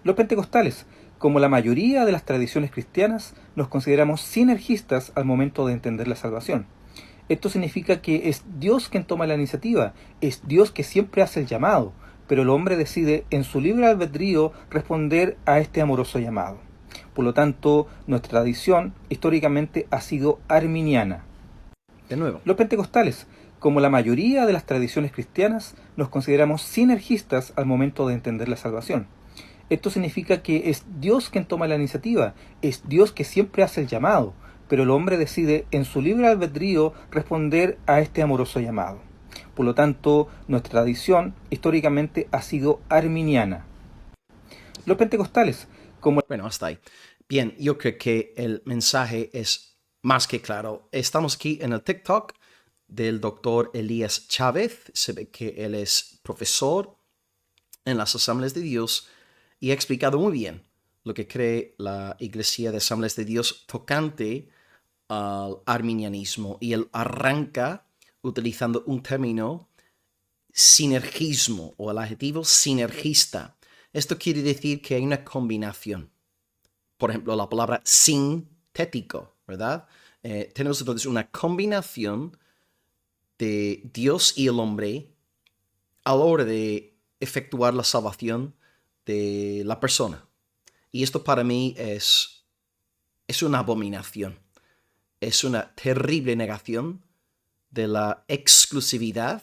Los pentecostales, como la mayoría de las tradiciones cristianas, nos consideramos sinergistas al momento de entender la salvación. Esto significa que es Dios quien toma la iniciativa, es Dios que siempre hace el llamado, pero el hombre decide en su libre albedrío responder a este amoroso llamado. Por lo tanto, nuestra tradición históricamente ha sido arminiana. De nuevo. Los pentecostales, como la mayoría de las tradiciones cristianas, nos consideramos sinergistas al momento de entender la salvación. Esto significa que es Dios quien toma la iniciativa, es Dios que siempre hace el llamado, pero el hombre decide en su libre albedrío responder a este amoroso llamado. Por lo tanto, nuestra tradición históricamente ha sido arminiana. Los pentecostales, como... Bueno, hasta ahí. Bien, yo creo que el mensaje es más que claro. Estamos aquí en el TikTok del doctor Elías Chávez. Se ve que él es profesor en las Asambleas de Dios y ha explicado muy bien lo que cree la Iglesia de Asambleas de Dios tocante al arminianismo. Y él arranca utilizando un término sinergismo o el adjetivo sinergista. Esto quiere decir que hay una combinación. Por ejemplo, la palabra sintético, ¿verdad? Tenemos entonces una combinación de Dios y el hombre a la hora de efectuar la salvación de la persona. Y esto para mí es una abominación. Es una terrible negación de la exclusividad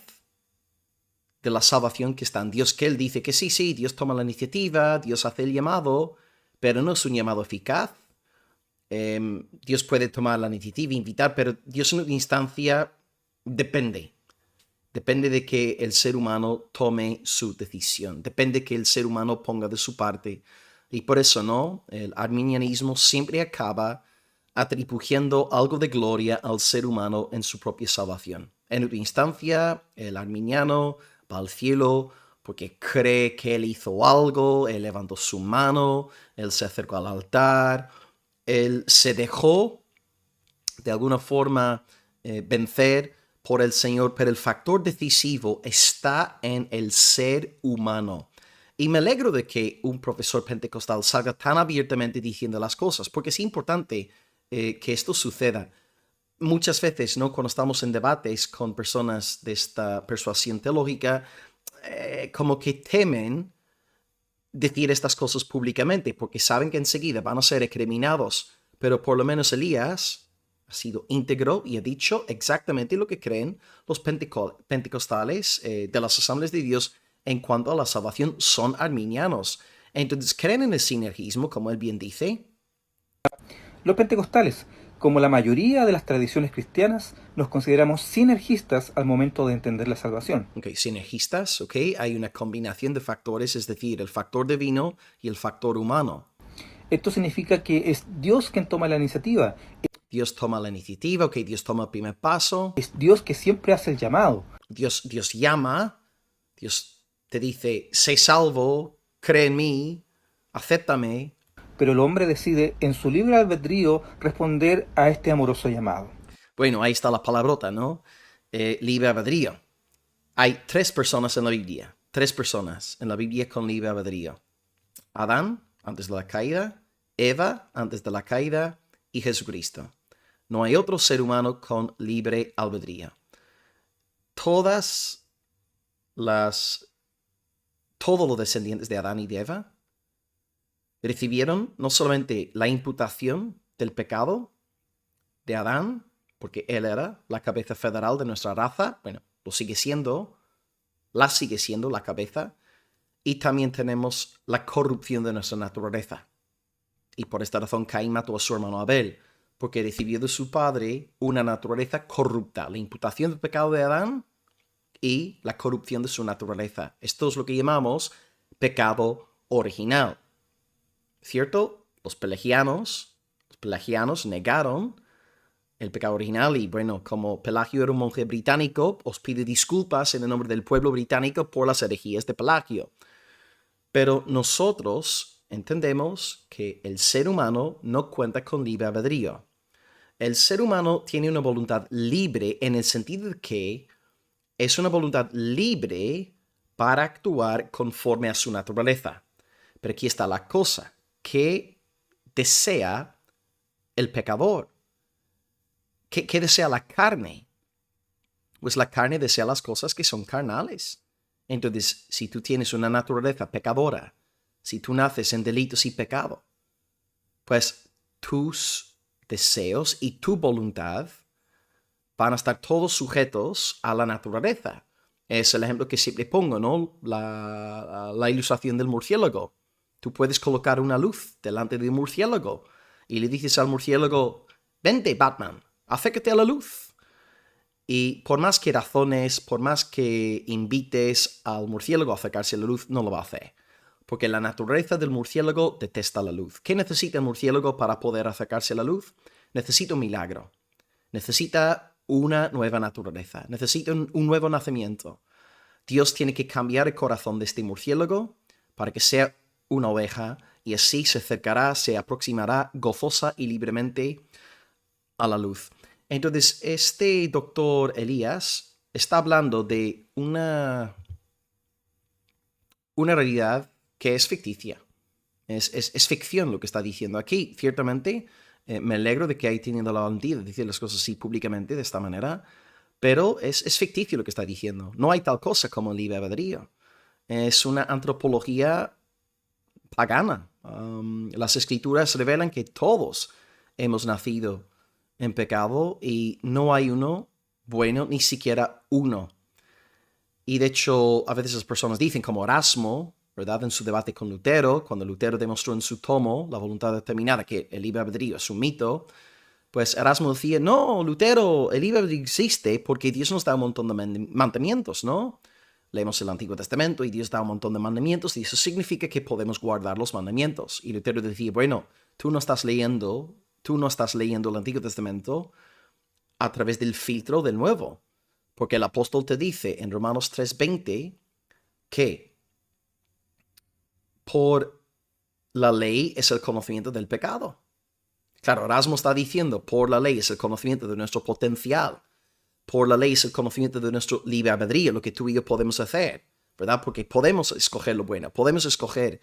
de la salvación que está en Dios, que Él dice que sí, Dios toma la iniciativa, Dios hace el llamado, pero no es un llamado eficaz. Dios puede tomar la iniciativa, invitar, pero Dios en una instancia depende. Depende de que el ser humano tome su decisión. Depende que el ser humano ponga de su parte. Y por eso, ¿no? El arminianismo siempre acaba atribuyendo algo de gloria al ser humano en su propia salvación. En última instancia, el arminiano va al cielo porque cree que él hizo algo, él levantó su mano, él se acercó al altar, él se dejó de alguna forma vencer por el Señor, pero el factor decisivo está en el ser humano. Y me alegro de que un profesor pentecostal salga tan abiertamente diciendo las cosas, porque es importante que esto suceda. Muchas veces, ¿no? Cuando estamos en debates con personas de esta persuasión teológica, como que temen decir estas cosas públicamente, porque saben que enseguida van a ser recriminados. Pero por lo menos Elías ha sido íntegro y ha dicho exactamente lo que creen los pentecostales de las Asambleas de Dios en cuanto a la salvación. Son arminianos. Entonces creen en el sinergismo, como él bien dice. Los pentecostales, como la mayoría de las tradiciones cristianas, nos consideramos sinergistas al momento de entender la salvación. Ok, sinergistas, ok, hay una combinación de factores, es decir, el factor divino y el factor humano. Esto significa que es Dios quien toma la iniciativa, Dios toma la iniciativa, ok, Dios toma el primer paso. es Dios que siempre hace el llamado. Dios llama, Dios te dice, sé salvo, cree en mí, acéptame. Pero el hombre decide en su libre albedrío responder a este amoroso llamado. Bueno, ahí está la palabrota, ¿no? Libre albedrío. Hay 3 personas en la Biblia, 3 personas en la Biblia con libre albedrío. Adán, antes de la caída, Eva, antes de la caída, y Jesucristo. No hay otro ser humano con libre albedrío. Todos los descendientes de Adán y de Eva recibieron no solamente la imputación del pecado de Adán, porque él era la cabeza federal de nuestra raza, bueno, lo sigue siendo, la sigue siendo la cabeza, y también tenemos la corrupción de nuestra naturaleza. Y por esta razón Caín mató a su hermano Abel, porque recibió de su padre una naturaleza corrupta, la imputación del pecado de Adán y la corrupción de su naturaleza. Esto es lo que llamamos pecado original. ¿Cierto? Los pelagianos negaron el pecado original y bueno, como Pelagio era un monje británico, os pido disculpas en el nombre del pueblo británico por las herejías de Pelagio. Pero nosotros entendemos que el ser humano no cuenta con libre albedrío. El ser humano tiene una voluntad libre en el sentido de que es una voluntad libre para actuar conforme a su naturaleza. Pero aquí está la cosa. ¿Qué desea el pecador? ¿Qué desea la carne? Pues la carne desea las cosas que son carnales. Entonces, si tú tienes una naturaleza pecadora, si tú naces en delitos y pecado, pues tus deseos y tu voluntad van a estar todos sujetos a la naturaleza. Es el ejemplo que siempre pongo, ¿no? La ilustración del murciélago. Tú puedes colocar una luz delante de un murciélago y le dices al murciélago, vente, Batman, acércate a la luz. Y por más que razones, por más que invites al murciélago a acercarse a la luz, no lo va a hacer. Porque la naturaleza del murciélago detesta la luz. ¿Qué necesita el murciélago para poder acercarse a la luz? Necesita un milagro. Necesita una nueva naturaleza. Necesita un nuevo nacimiento. Dios tiene que cambiar el corazón de este murciélago para que sea una oveja y así se acercará, se aproximará gozosa y libremente a la luz. Entonces, este doctor Elías está hablando de una realidad que es ficticia. Es ficción lo que está diciendo aquí. Ciertamente, me alegro de que haya tenido la valentía de decir las cosas así públicamente, de esta manera, pero es ficticio lo que está diciendo. No hay tal cosa como el libre albedrío. Es una antropología pagana. Las escrituras revelan que todos hemos nacido en pecado y no hay uno bueno, ni siquiera uno. Y de hecho, a veces las personas dicen, como Erasmo, ¿verdad? En su debate con Lutero, cuando Lutero demostró en su tomo La voluntad determinada que el libre albedrío es un mito, pues Erasmo decía, no, Lutero, el libre albedrío existe porque Dios nos da un montón de mandamientos, ¿no? Leemos el Antiguo Testamento y Dios da un montón de mandamientos y eso significa que podemos guardar los mandamientos. Y Lutero decía, bueno, tú no estás leyendo el Antiguo Testamento a través del filtro del Nuevo. Porque el apóstol te dice en Romanos 3:20 que por la ley es el conocimiento del pecado. Claro, Erasmo está diciendo por la ley es el conocimiento de nuestro potencial. Por la ley es el conocimiento de nuestro libre albedrío, lo que tú y yo podemos hacer, ¿verdad? Porque podemos escoger lo bueno, podemos escoger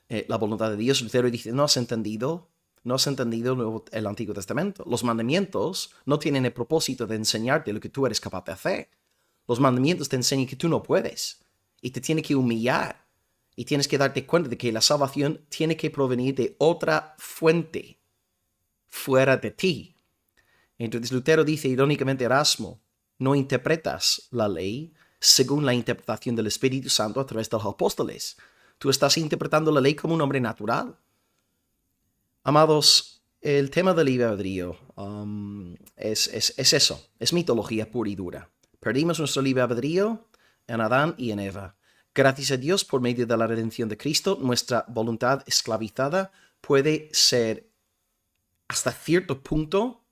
la voluntad de Dios. Lutero dice, no has entendido el Antiguo Testamento. Los mandamientos no tienen el propósito de enseñarte lo que tú eres capaz de hacer. Los mandamientos te enseñan que tú no puedes y te tiene que humillar y tienes que darte cuenta de que la salvación tiene que provenir de otra fuente fuera de ti. Entonces Lutero dice irónicamente, Erasmo, no interpretas la ley según la interpretación del Espíritu Santo a través de los apóstoles. Tú estás interpretando la ley como un hombre natural. Amados, el tema del libre albedrío es eso, es mitología pura y dura. Perdimos nuestro libre albedrío en Adán y en Eva. Gracias a Dios, por medio de la redención de Cristo, nuestra voluntad esclavizada puede ser hasta cierto punto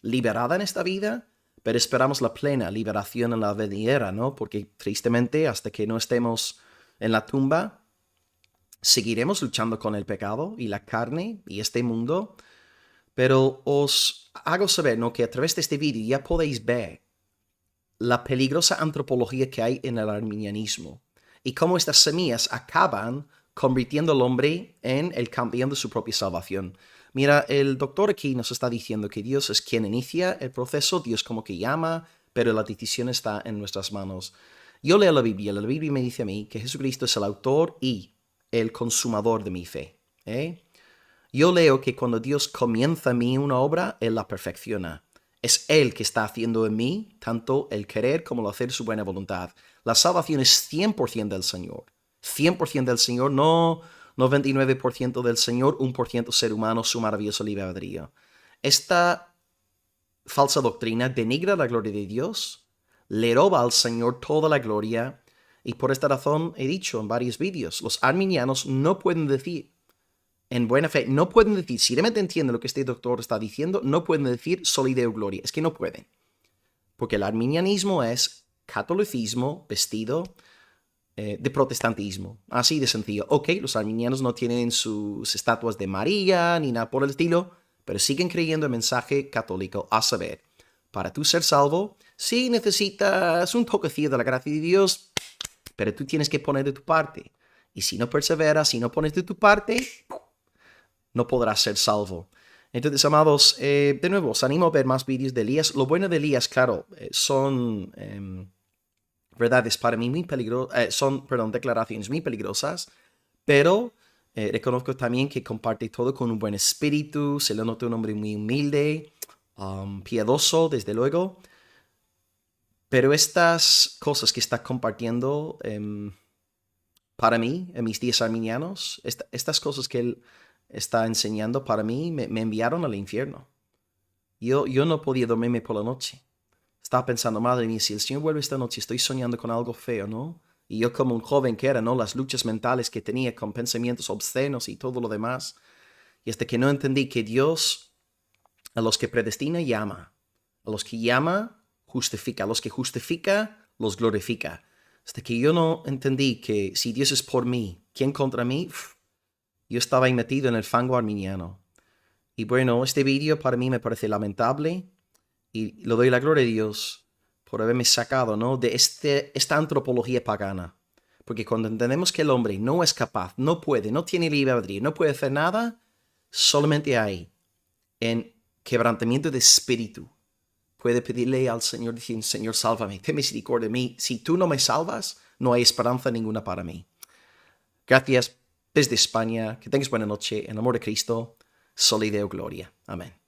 liberada en esta vida, pero esperamos la plena liberación en la venidera, ¿no? Porque tristemente, hasta que no estemos en la tumba, seguiremos luchando con el pecado y la carne y este mundo. Pero os hago saber, ¿no?, que a través de este vídeo ya podéis ver la peligrosa antropología que hay en el arminianismo y cómo estas semillas acaban convirtiendo al hombre en el campeón de su propia salvación. Mira, el doctor aquí nos está diciendo que Dios es quien inicia el proceso, Dios como que llama, pero la decisión está en nuestras manos. Yo leo la Biblia me dice a mí que Jesucristo es el autor y el consumador de mi fe. Yo leo que cuando Dios comienza en mí una obra, Él la perfecciona. Es Él que está haciendo en mí tanto el querer como el hacer su buena voluntad. La salvación es 100% del Señor. 100% del Señor, no 99% del Señor, 1% ser humano, su maravilloso libre albedrío. Esta falsa doctrina denigra la gloria de Dios, le roba al Señor toda la gloria, y por esta razón he dicho en varios vídeos, los arminianos no pueden decir, en buena fe, no pueden decir, si realmente entienden lo que este doctor está diciendo, no pueden decir sola idea o gloria, es que no pueden. Porque el arminianismo es catolicismo vestido de protestantismo. Así de sencillo. Ok, los arminianos no tienen sus estatuas de María ni nada por el estilo, pero siguen creyendo el mensaje católico, a saber, para tú ser salvo, sí necesitas un toquecillo de la gracia de Dios, pero tú tienes que poner de tu parte. Y si no perseveras, si no pones de tu parte, no podrás ser salvo. Entonces, amados, de nuevo, os animo a ver más vídeos de Elías. Lo bueno de Elías, claro, son verdades para mí muy peligrosas, declaraciones muy peligrosas, pero reconozco también que comparte todo con un buen espíritu, se le nota un hombre muy humilde, piadoso, desde luego. Pero estas cosas que está compartiendo para mí, en mis días arminianos, estas cosas que él está enseñando para mí me enviaron al infierno. Yo no podía dormirme por la noche. Estaba pensando, madre mía, si el Señor vuelve esta noche, estoy soñando con algo feo, ¿no? Y yo como un joven que era, ¿no? Las luchas mentales que tenía con pensamientos obscenos y todo lo demás. Y hasta que no entendí que Dios a los que predestina llama, a los que llama justifica, a los que justifica los glorifica. Hasta que yo no entendí que si Dios es por mí, ¿quién contra mí? Yo estaba ahí metido en el fango arminiano. Y bueno, este vídeo para mí me parece lamentable y le doy la gloria a Dios por haberme sacado, ¿no?, de esta antropología pagana. Porque cuando entendemos que el hombre no es capaz, no puede, no tiene libre albedrío, no puede hacer nada, solamente hay en quebrantamiento de espíritu puede pedirle al Señor, decir, Señor, sálvame, ten misericordia de mí. Si tú no me salvas, no hay esperanza ninguna para mí. Gracias desde España. Que tengas buena noche. En el amor de Cristo, Solideo Gloria. Amén.